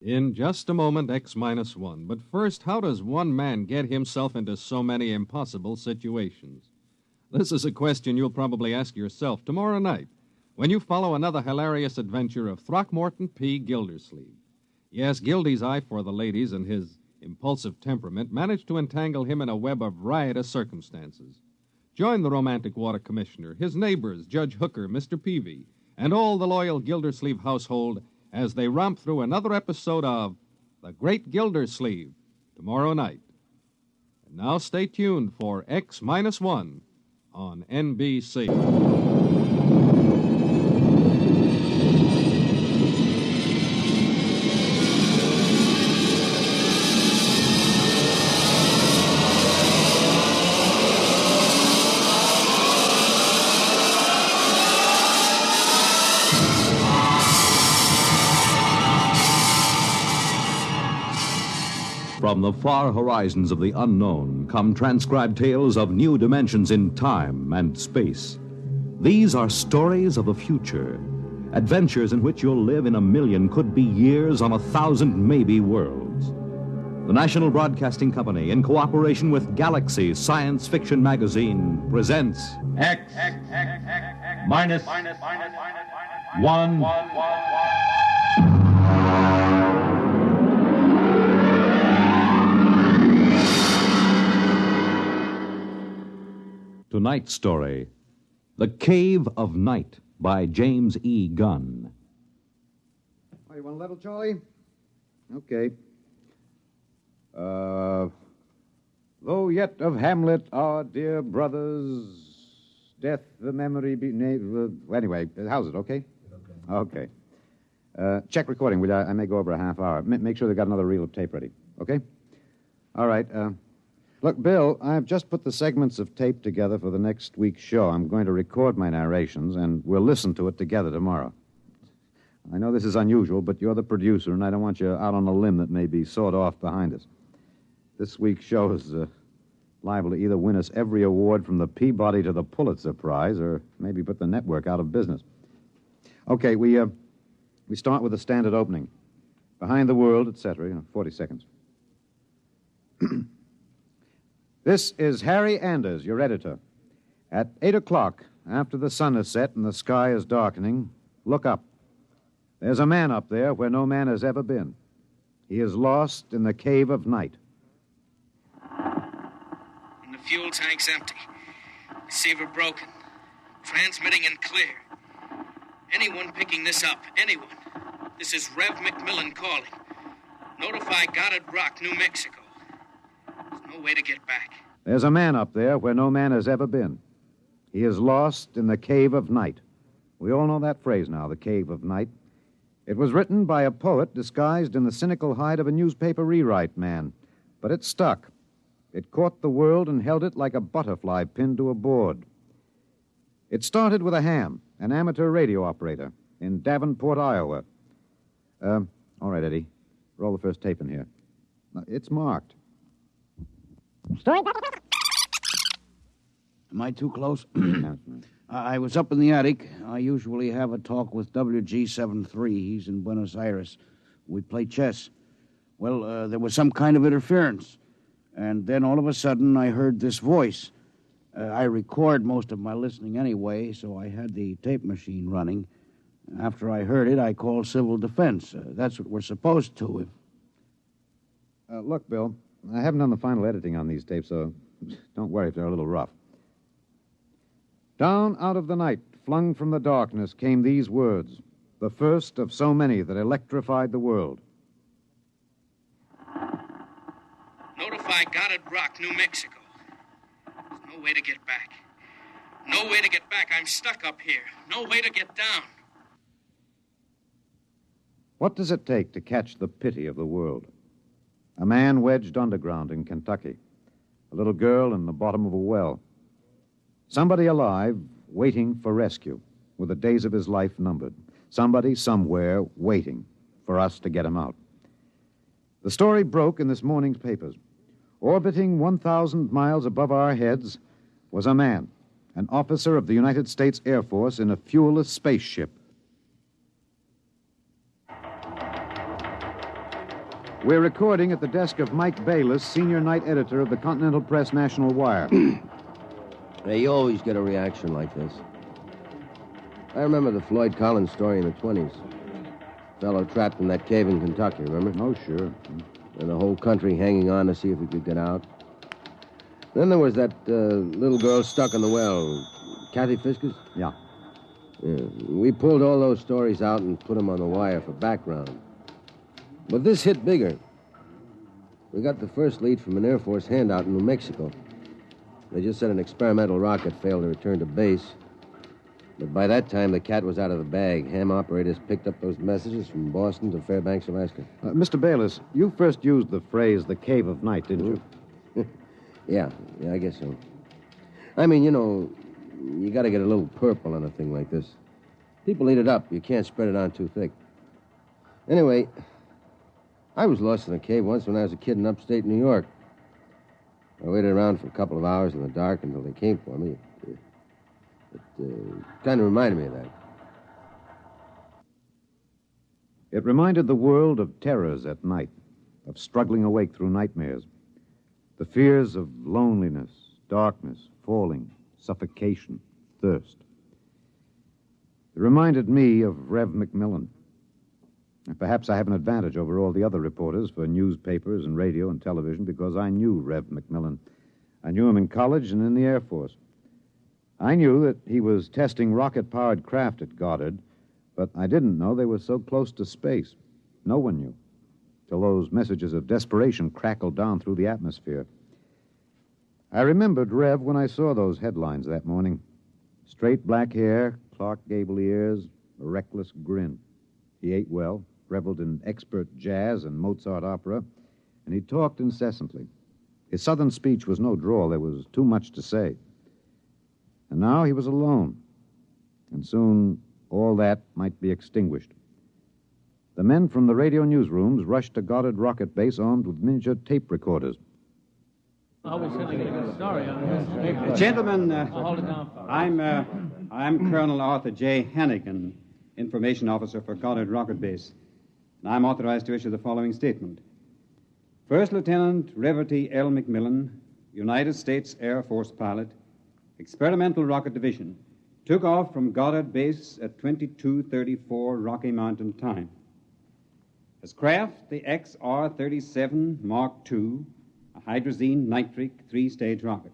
In just a moment, X minus one. But first, how does one man get himself into so many impossible situations? This is a question you'll probably ask yourself tomorrow night when you follow another hilarious adventure of Throckmorton P. Gildersleeve. Yes, Gildy's eye for the ladies and his impulsive temperament managed to entangle him in a web of riotous circumstances. Join the romantic water commissioner, his neighbors, Judge Hooker, Mr. Peavy, and all the loyal Gildersleeve household as they romp through another episode of The Great Gildersleeve tomorrow night. And now stay tuned for X minus one on NBC. From the far horizons of the unknown come transcribed tales of new dimensions in time and space. These are stories of the future, adventures in which you'll live in a million, could be years, on 1,000 maybe worlds. The National Broadcasting Company, in cooperation with Galaxy Science Fiction Magazine, presents X minus one. Tonight's story, The Cave of Night, by James E. Gunn. Oh, you want a level, Charlie? Okay. Though yet of Hamlet, our dear brothers, death the memory be... Anyway, how's it, okay? Okay. Check recording, will you? I may go over a half hour. Make sure they got another reel of tape ready, okay? All right, Look, Bill, I've just put the segments of tape together for the next week's show. I'm going to record my narrations, and we'll listen to it together tomorrow. I know this is unusual, but you're the producer, and I don't want you out on a limb that may be sawed off behind us. This week's show is liable to either win us every award from the Peabody to the Pulitzer Prize, or maybe put the network out of business. Okay, we start with the standard opening. Behind the world, etc., 40 seconds. This is Harry Anders, your editor. At 8 o'clock, after the sun has set and the sky is darkening, look up. There's a man up there where no man has ever been. He is lost in the cave of night. And the fuel tank's empty. Receiver broken. Transmitting and clear. Anyone picking this up, anyone. This is Rev McMillan calling. Notify Goddard Rock, New Mexico. There's no way to get back. There's a man up there where no man has ever been. He is lost in the cave of night. We all know that phrase now, the cave of night. It was written by a poet disguised in the cynical hide of a newspaper rewrite man. But it stuck. It caught the world and held it like a butterfly pinned to a board. It started with a ham, an amateur radio operator, in Davenport, Iowa. All right, Eddie. Roll the first tape in here. It's marked. Am I too close? I was up in the attic. I usually have a talk with WG-73. He's in Buenos Aires. We play chess. Well, there was some kind of interference. And then all of a sudden, I heard this voice. I record most of my listening anyway, so I had the tape machine running. After I heard it, I called civil defense. That's what we're supposed to. Look, Bill, I haven't done the final editing on these tapes, so don't worry if they're a little rough. Down out of the night, flung from the darkness, came these words, the first of so many that electrified the world. Notify Goddard Rock, New Mexico. There's no way to get back. No way to get back. I'm stuck up here. No way to get down. What does it take to catch the pity of the world? A man wedged underground in Kentucky. A little girl in the bottom of a well. Somebody alive, waiting for rescue, with the days of his life numbered. Somebody, somewhere, waiting for us to get him out. The story broke in this morning's papers. Orbiting 1,000 miles above our heads was a man, an officer of the United States Air Force in a fuelless spaceship. We're recording at the desk of Mike Bayless, senior night editor of the Continental Press National Wire. Hey, you always get a reaction like this. I remember the Floyd Collins story in the 20s. Fellow trapped in that cave in Kentucky, remember? Oh, sure. And the whole country hanging on to see if he could get out. Then there was that little girl stuck in the well. Kathy Fisker's? Yeah. We pulled all those stories out and put them on the wire for background. But this hit bigger. We got the first lead from an Air Force handout in New Mexico. They just said an experimental rocket failed to return to base. But by that time, the cat was out of the bag. Ham operators picked up those messages from Boston to Fairbanks, Alaska. Mr. Bayless, you first used the phrase the cave of night, didn't you? Yeah, I guess so. I mean, you got to get a little purple on a thing like this. People eat it up. You can't spread it on too thick. Anyway, I was lost in a cave once when I was a kid in upstate New York. I waited around for a couple of hours in the dark until they came for me. It kind of reminded me of that. It reminded the world of terrors at night, of struggling awake through nightmares. The fears of loneliness, darkness, falling, suffocation, thirst. It reminded me of Rev McMillan. And perhaps I have an advantage over all the other reporters for newspapers and radio and television because I knew Rev McMillan. I knew him in college and in the Air Force. I knew that he was testing rocket-powered craft at Goddard, but I didn't know they were so close to space. No one knew, till those messages of desperation crackled down through the atmosphere. I remembered Rev when I saw those headlines that morning. Straight black hair, Clark Gable ears, a reckless grin. He ate well, reveled in expert jazz and Mozart opera, and he talked incessantly. His southern speech was no drawl. There was too much to say. And now he was alone, and soon all that might be extinguished. The men from the radio newsrooms rushed to Goddard Rocket Base armed with miniature tape recorders. Gentlemen, I'm Colonel Arthur J. Hannigan, Information Officer for Goddard Rocket Base. And I'm authorized to issue the following statement. First Lieutenant Reverty L. McMillan, United States Air Force pilot, Experimental Rocket Division, took off from Goddard Base at 22:34 Rocky Mountain time. His craft, the XR-37 Mark II, a hydrazine nitric three-stage rocket.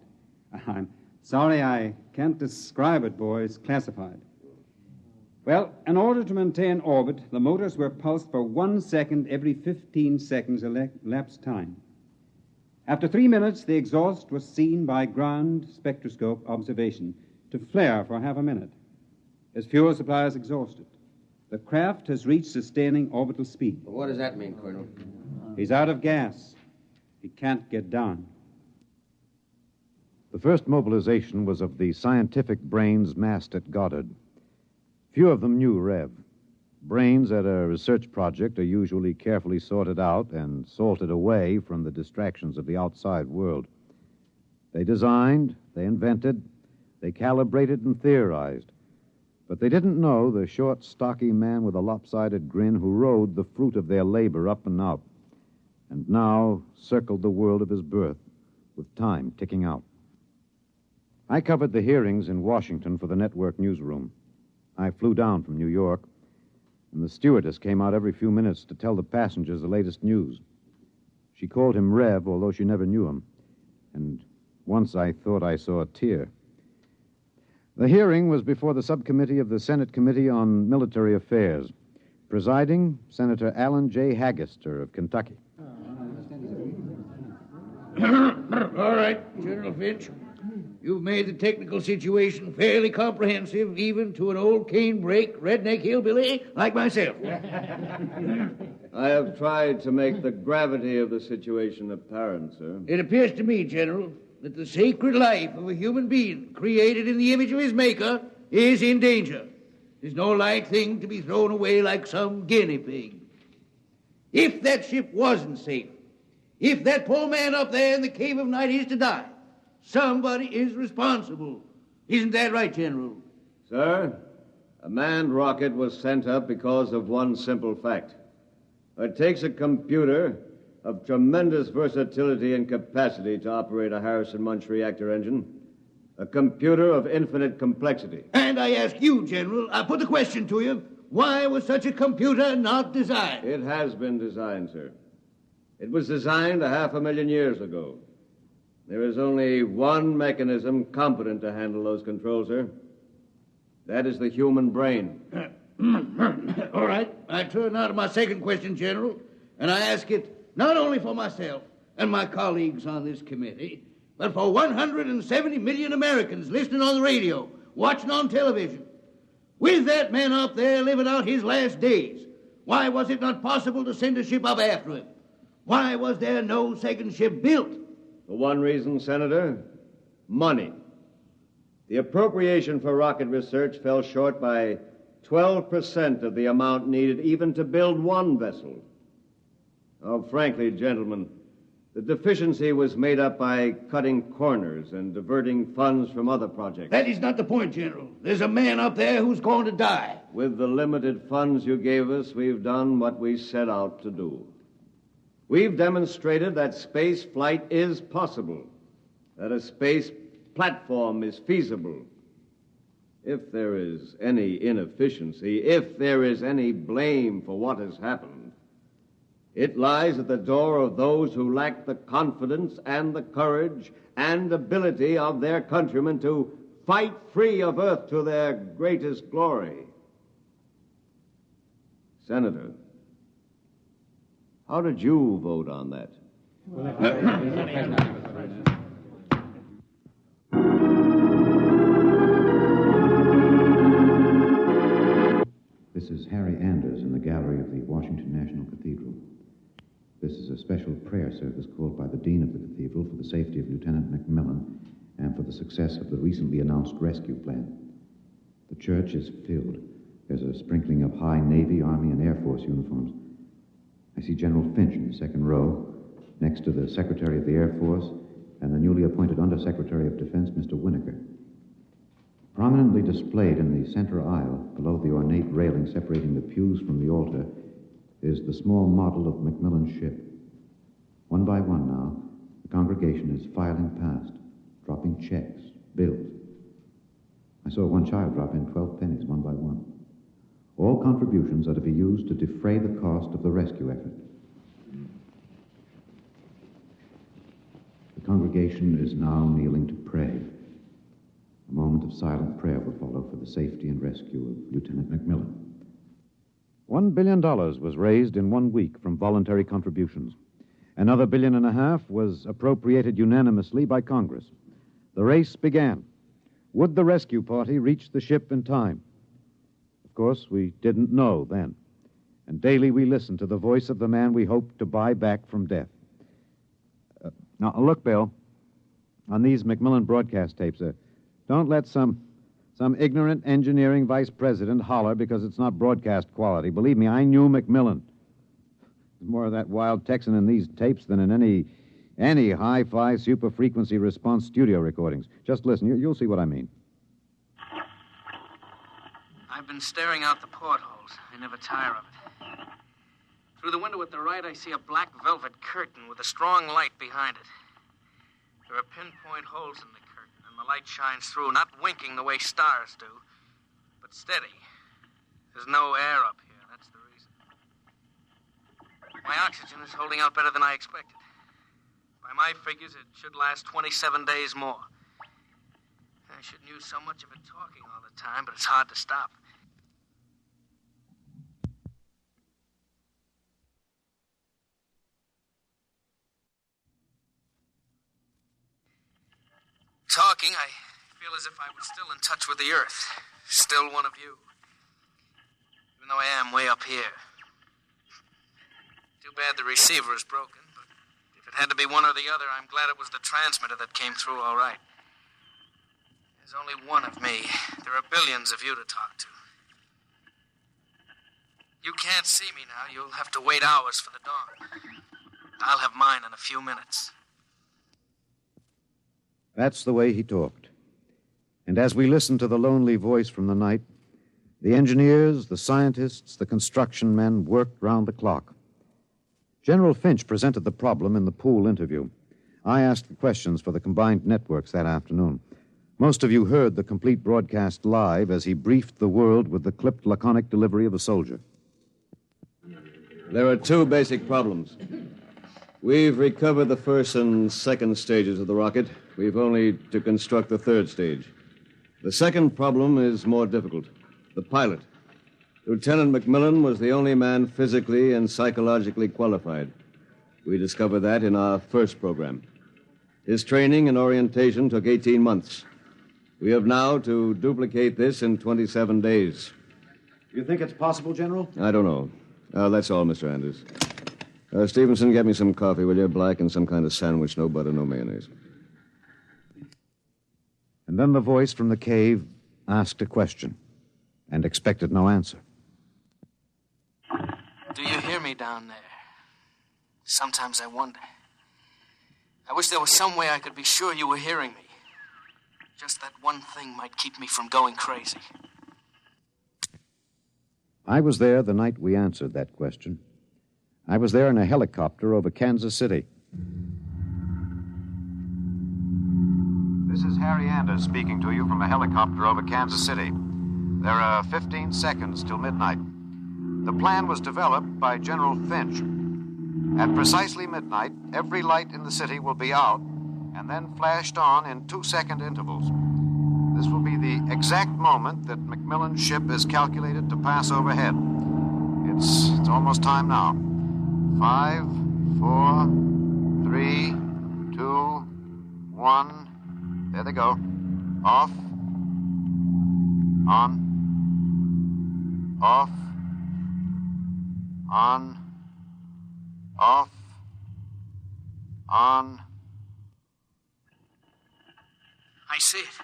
I'm sorry I can't describe it, boys. Classified. Well, in order to maintain orbit, the motors were pulsed for 1 second every 15 seconds elapsed time. After 3 minutes, the exhaust was seen by ground spectroscope observation to flare for half a minute. His fuel supply is exhausted. The craft has reached sustaining orbital speed. What does that mean, Colonel? He's out of gas. He can't get down. The first mobilization was of the scientific brains massed at Goddard. Few of them knew Rev. Brains at a research project are usually carefully sorted out and salted away from the distractions of the outside world. They designed, they invented, they calibrated and theorized. But they didn't know the short, stocky man with a lopsided grin who rode the fruit of their labor up and out, and now circled the world of his birth, with time ticking out. I covered the hearings in Washington for the network newsroom. I flew down from New York, and the stewardess came out every few minutes to tell the passengers the latest news. She called him Rev, although she never knew him, and once I thought I saw a tear. The hearing was before the subcommittee of the Senate Committee on Military Affairs. Presiding, Senator Allen J. Haggister of Kentucky. All right, General Finch. You've made the technical situation fairly comprehensive, even to an old cane-brake, redneck hillbilly like myself. I have tried to make the gravity of the situation apparent, sir. It appears to me, General, that the sacred life of a human being created in the image of his maker is in danger. It's no light thing to be thrown away like some guinea pig. If that ship wasn't safe, if that poor man up there in the cave of night is to die, somebody is responsible. Isn't that right, General? Sir, a manned rocket was sent up because of one simple fact. It takes a computer of tremendous versatility and capacity to operate a Harrison-Munch reactor engine. A computer of infinite complexity. And I ask you, General, I put the question to you, why was such a computer not designed? It has been designed, sir. It was designed 500,000 years ago. There is only one mechanism competent to handle those controls, sir. That is the human brain. All right. I turn now to my second question, General, and I ask it not only for myself and my colleagues on this committee, but for 170 million Americans listening on the radio, watching on television. With that man up there living out his last days, why was it not possible to send a ship up after him? Why was there no second ship built? For one reason, Senator, money. The appropriation for rocket research fell short by 12% of the amount needed even to build one vessel. Oh, frankly, gentlemen, the deficiency was made up by cutting corners and diverting funds from other projects. That is not the point, General. There's a man up there who's going to die. With the limited funds you gave us, we've done what we set out to do. We've demonstrated that space flight is possible, that a space platform is feasible. If there is any inefficiency, if there is any blame for what has happened, it lies at the door of those who lack the confidence and the courage and ability of their countrymen to fight free of Earth to their greatest glory. Senator, how did you vote on that? This is Harry Anders in the gallery of the Washington National Cathedral. This is a special prayer service called by the Dean of the Cathedral for the safety of Lieutenant McMillan and for the success of the recently announced rescue plan. The church is filled. There's a sprinkling of high Navy, Army, and Air Force uniforms. I see General Finch in the second row, next to the Secretary of the Air Force and the newly appointed Undersecretary of Defense, Mr. Winokur. Prominently displayed in the center aisle, below the ornate railing separating the pews from the altar, is the small model of McMillan's ship. One by one now, the congregation is filing past, dropping checks, bills. I saw one child drop in 12 pennies, one by one. All contributions are to be used to defray the cost of the rescue effort. The congregation is now kneeling to pray. A moment of silent prayer will follow for the safety and rescue of Lieutenant McMillan. $1 billion was raised in 1 week from voluntary contributions. Another $1.5 billion was appropriated unanimously by Congress. The race began. Would the rescue party reach the ship in time? Of course, we didn't know then. And daily we listened to the voice of the man we hoped to buy back from death. Now, look, Bill, on these McMillan broadcast tapes, don't let some ignorant engineering vice president holler because it's not broadcast quality. Believe me, I knew McMillan. There's more of that wild Texan in these tapes than in any hi-fi super-frequency response studio recordings. Just listen. You'll see what I mean. I've been staring out the portholes. I never tire of it. Through the window at the right, I see a black velvet curtain with a strong light behind it. There are pinpoint holes in the curtain, and the light shines through, not winking the way stars do, but steady. There's no air up here. That's the reason. My oxygen is holding out better than I expected. By my figures, it should last 27 days more. I shouldn't use so much of it talking all the time, but it's hard to stop. Talking, I feel as if I was still in touch with the Earth. Still one of you. Even though I am way up here. Too bad the receiver is broken, but if it had to be one or the other, I'm glad it was the transmitter that came through all right. There's only one of me. There are billions of you to talk to. You can't see me now. You'll have to wait hours for the dawn. I'll have mine in a few minutes. That's the way he talked. And as we listened to the lonely voice from the night, the engineers, the scientists, the construction men worked round the clock. General Finch presented the problem in the pool interview. I asked the questions for the combined networks that afternoon. Most of you heard the complete broadcast live as he briefed the world with the clipped, laconic delivery of a soldier. There are two basic problems. We've recovered the first and second stages of the rocket. We've only to construct the third stage. The second problem is more difficult. The pilot. Lieutenant McMillan was the only man physically and psychologically qualified. We discovered that in our first program. His training and orientation took 18 months. We have now to duplicate this in 27 days. You think it's possible, General? I don't know. That's all, Mr. Anders. Stevenson, get me some coffee, will you? Black and some kind of sandwich, no butter, no mayonnaise. And then the voice from the cave asked a question and expected no answer. Do you hear me down there? Sometimes I wonder. I wish there was some way I could be sure you were hearing me. Just that one thing might keep me from going crazy. I was there the night we answered that question. I was there in a helicopter over Kansas City. This is Harry Anders speaking to you from a helicopter over Kansas City. There are 15 seconds till midnight. The plan was developed by General Finch. At precisely midnight, every light in the city will be out and then flashed on in 2-second intervals. This will be the exact moment that McMillan's ship is calculated to pass overhead. It's almost time now. 5, 4, 3, 2, 1. There they go. Off. On. Off. On. Off. On. I see it.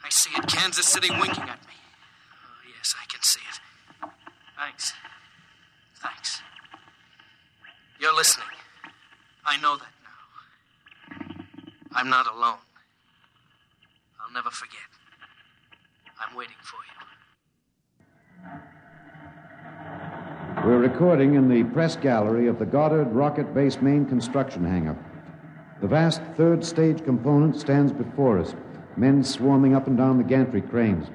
I see it. Kansas City winking at me. Oh, yes, I can see it. Thanks. Thanks. You're listening. I know that now. I'm not alone. I'll never forget. I'm waiting for you. We're recording in the press gallery of the Goddard Rocket Base main construction hangar. The vast third stage component stands before us, men swarming up and down the gantry cranes.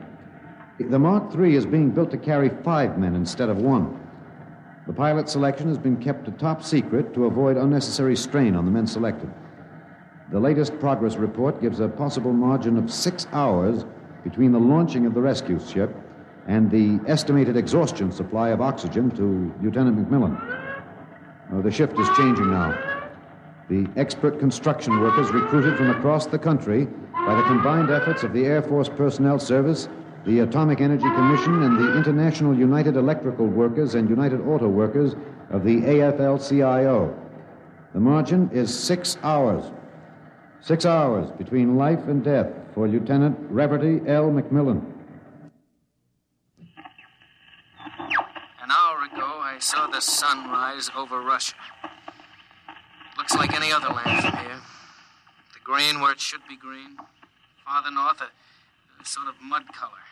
The Mark III is being built to carry 5 men instead of 1. The pilot selection has been kept a top secret to avoid unnecessary strain on the men selected. The latest progress report gives a possible margin of 6 hours between the launching of the rescue ship and the estimated exhaustion supply of oxygen to Lieutenant McMillan. The shift is changing now. The expert construction workers recruited from across the country by the combined efforts of the Air Force Personnel Service, the Atomic Energy Commission, and the International United Electrical Workers and United Auto Workers of the AFL-CIO. The margin is 6 hours. 6 hours between life and death for Lieutenant Reverdy L. McMillan. An hour ago, I saw the sun rise over Russia. Looks like any other land from here. The green where it should be green. Farther north, a sort of mud color.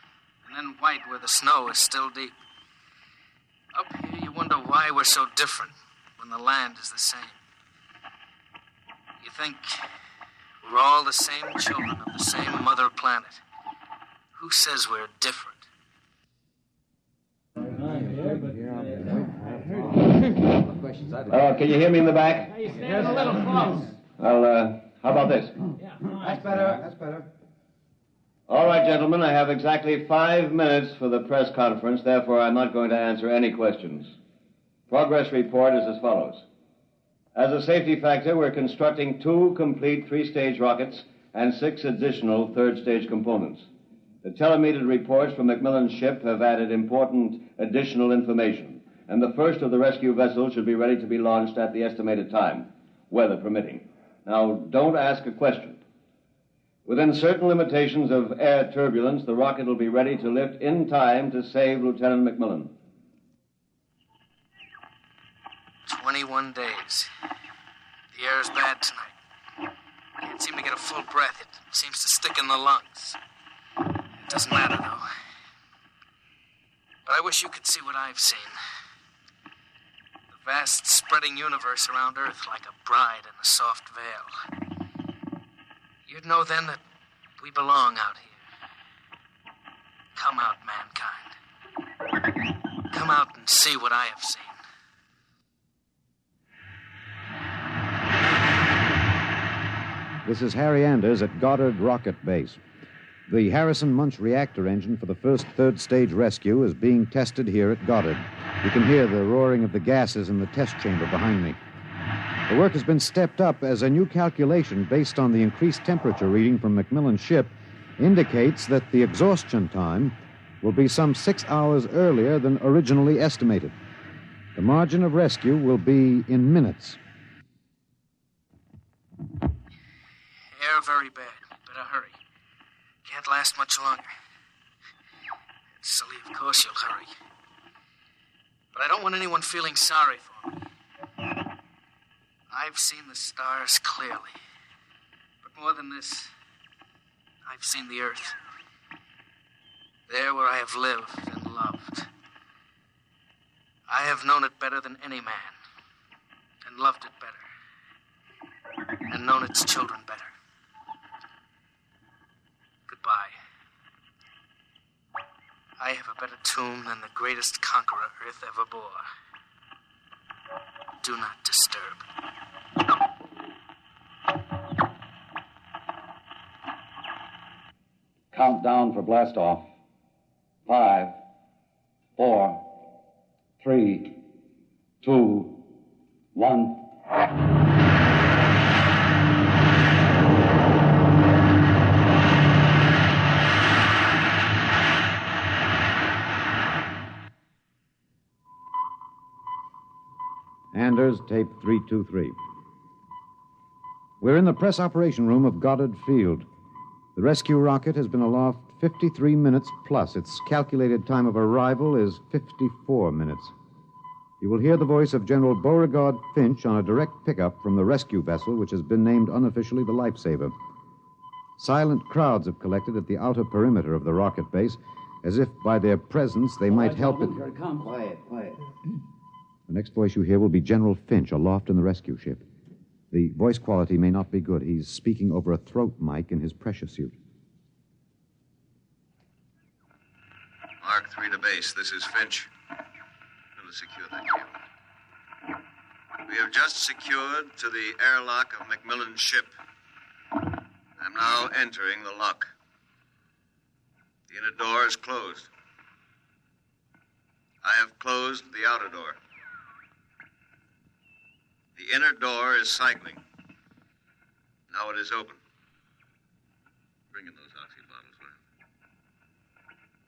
And then white where the snow is still deep. Up here, you wonder why we're so different when the land is the same. You think we're all the same children of the same mother planet. Who says we're different? Can you hear me in the back? You're standing a little close. Well, how about this? That's better. That's better. All right, gentlemen, I have exactly 5 minutes for the press conference. Therefore, I'm not going to answer any questions. Progress report is as follows. As a safety factor, we're constructing 2 complete 3-stage rockets and 6 additional 3rd-stage components. The telemetered reports from McMillan's ship have added important additional information, and the first of the rescue vessels should be ready to be launched at the estimated time, weather permitting. Now, don't ask a question. Within certain limitations of air turbulence, the rocket will be ready to lift in time to save Lieutenant McMillan. 21 days. The air is bad tonight. Can't seem to get a full breath. It seems to stick in the lungs. It doesn't matter, though. But I wish you could see what I've seen. The vast spreading universe around Earth like a bride in a soft veil. You'd know then that we belong out here. Come out, mankind. Come out and see what I have seen. This is Harry Anders at Goddard Rocket Base. The Harrison Munch reactor engine for the first third-stage rescue is being tested here at Goddard. You can hear the roaring of the gases in the test chamber behind me. The work has been stepped up as a new calculation based on the increased temperature reading from Macmillan's ship indicates that the exhaustion time will be some 6 hours earlier than originally estimated. The margin of rescue will be in minutes. Air very bad. Better hurry. Can't last much longer. Silly, of course you'll hurry. But I don't want anyone feeling sorry for me. I've seen the stars clearly. But more than this, I've seen the Earth. There where I have lived and loved. I have known it better than any man. And loved it better. And known its children better. Goodbye. I have a better tomb than the greatest conqueror Earth ever bore. Do not disturb. Countdown for blast off. 5, 4, 3, 2, 1. Anders, tape 323. We're in the press operation room of Goddard Field. The rescue rocket has been aloft 53 minutes plus. Its calculated time of arrival is 54 minutes. You will hear the voice of General Beauregard Finch on a direct pickup from the rescue vessel, which has been named unofficially the Lifesaver. Silent crowds have collected at the outer perimeter of the rocket base, as if by their presence they might help it. Here it comes. Quiet. The next voice you hear will be General Finch aloft in the rescue ship. The voice quality may not be good. He's speaking over a throat mic in his pressure suit. Mark 3 to base. This is Finch. We'll secure that cable. We have just secured to the airlock of Macmillan's ship. I'm now entering the lock. The inner door is closed. I have closed the outer door. The inner door is cycling. Now it is open. Bring in those oxy bottles, will you?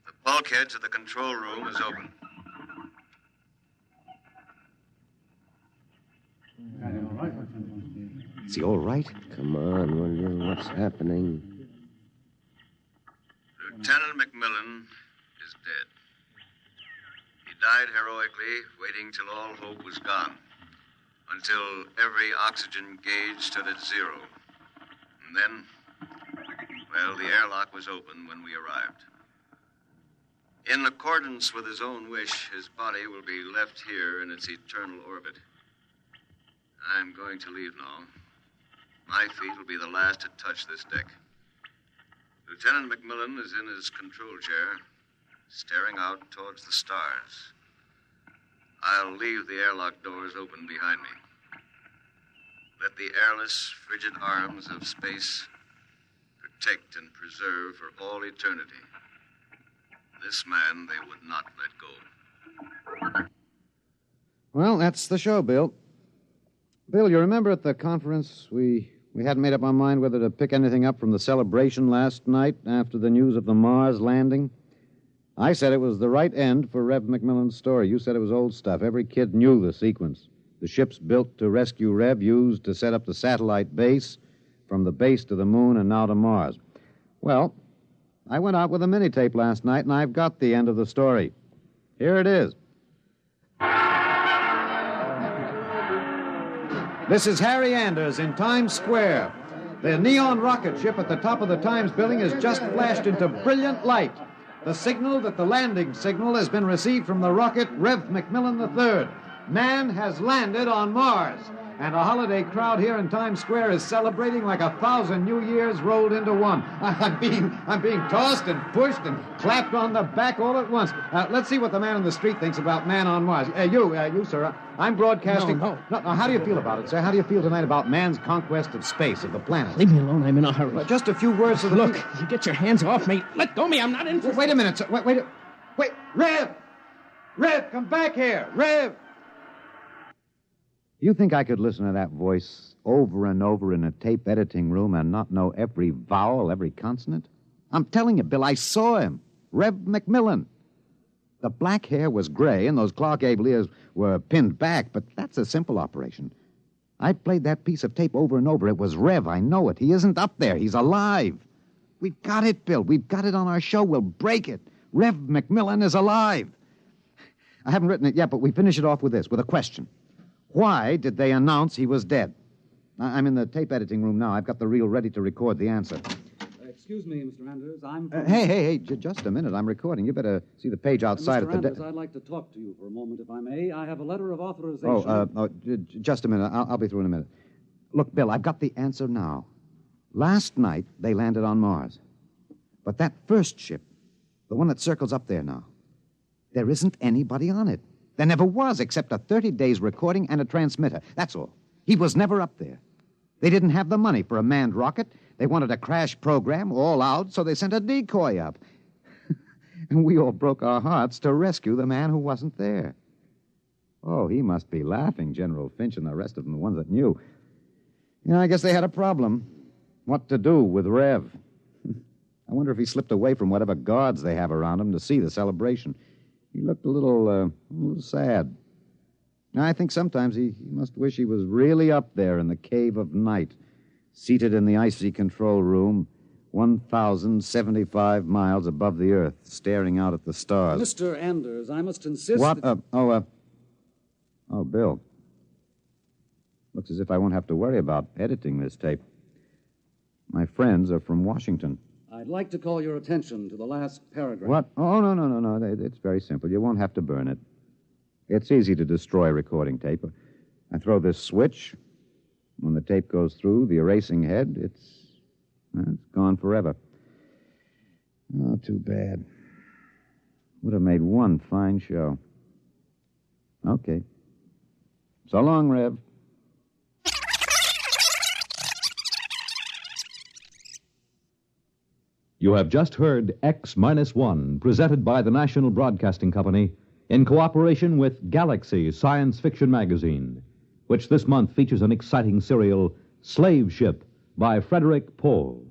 The bulkhead to the control room is open. Is he all right? Come on, William. What's happening? Lieutenant Macmillan is dead. He died heroically, waiting till all hope was gone. Until every oxygen gauge stood at 0. And then, well, the airlock was open when we arrived. In accordance with his own wish, his body will be left here in its eternal orbit. I'm going to leave now. My feet will be the last to touch this deck. Lieutenant Macmillan is in his control chair, staring out towards the stars. I'll leave the airlock doors open behind me. Let the airless, frigid arms of space protect and preserve for all eternity this man they would not let go. Well, that's the show, Bill. Bill, you remember at the conference we hadn't made up our mind whether to pick anything up from the celebration last night after the news of the Mars landing? I said it was the right end for Rev Macmillan's story. You said it was old stuff. Every kid knew the sequence. The ships built to rescue Rev, used to set up the satellite base, from the base to the moon and now to Mars. Well, I went out with a mini-tape last night, and I've got the end of the story. Here it is. This is Harry Anders in Times Square. The neon rocket ship at the top of the Times building has just flashed into brilliant light. The signal that the landing signal has been received from the rocket Rev Macmillan III. Man has landed on Mars. And a holiday crowd here in Times Square is celebrating like 1,000 New Years rolled into one. I'm being tossed and pushed and clapped on the back all at once. Let's see what the man on the street thinks about man on Mars. You, sir. I'm broadcasting. No. How do you feel about it, sir? How do you feel tonight about man's conquest of space, of the planet? Leave me alone. I'm in a hurry. Just a few words to the... Look, you get your hands off me. Let go of me. I'm not in for... Wait a minute, sir. Wait. Rev! Rev, come back here. Rev! You think I could listen to that voice over and over in a tape editing room and not know every vowel, every consonant? I'm telling you, Bill, I saw him. Rev McMillan. The black hair was gray and those Clark Gable ears were pinned back, but that's a simple operation. I played that piece of tape over and over. It was Rev, I know it. He isn't up there. He's alive. We've got it, Bill. We've got it on our show. We'll break it. Rev McMillan is alive. I haven't written it yet, but we finish it off with this, with a question. Why did they announce he was dead? I'm in the tape editing room now. I've got the reel ready to record the answer. Excuse me, Mr. Anders. I'm... Hey, just a minute. I'm recording. You better see the page outside Mr. at the... Anders, I'd like to talk to you for a moment, if I may. I have a letter of authorization... Just a minute. I'll be through in a minute. Look, Bill, I've got the answer now. Last night, they landed on Mars. But that first ship, the one that circles up there now, there isn't anybody on it. There never was, except a 30 days recording and a transmitter. That's all. He was never up there. They didn't have the money for a manned rocket. They wanted a crash program all out, so they sent a decoy up. And we all broke our hearts to rescue the man who wasn't there. Oh, he must be laughing, General Finch and the rest of them, the ones that knew. I guess they had a problem. What to do with Rev? I wonder if he slipped away from whatever guards they have around him to see the celebration. He looked a little sad. I think sometimes he must wish he was really up there in the cave of night, seated in the icy control room, 1,075 miles above the Earth, staring out at the stars. Mr. Anders, I must insist... What? That... Bill. Looks as if I won't have to worry about editing this tape. My friends are from Washington. I'd like to call your attention to the last paragraph. What? Oh, no. It's very simple. You won't have to burn it. It's easy to destroy recording tape. I throw this switch. When the tape goes through the erasing head, it's gone forever. Oh, too bad. Would have made one fine show. Okay. So long, Rev. You have just heard X-1, presented by the National Broadcasting Company in cooperation with Galaxy Science Fiction Magazine, which this month features an exciting serial, Slave Ship, by Frederick Pohl.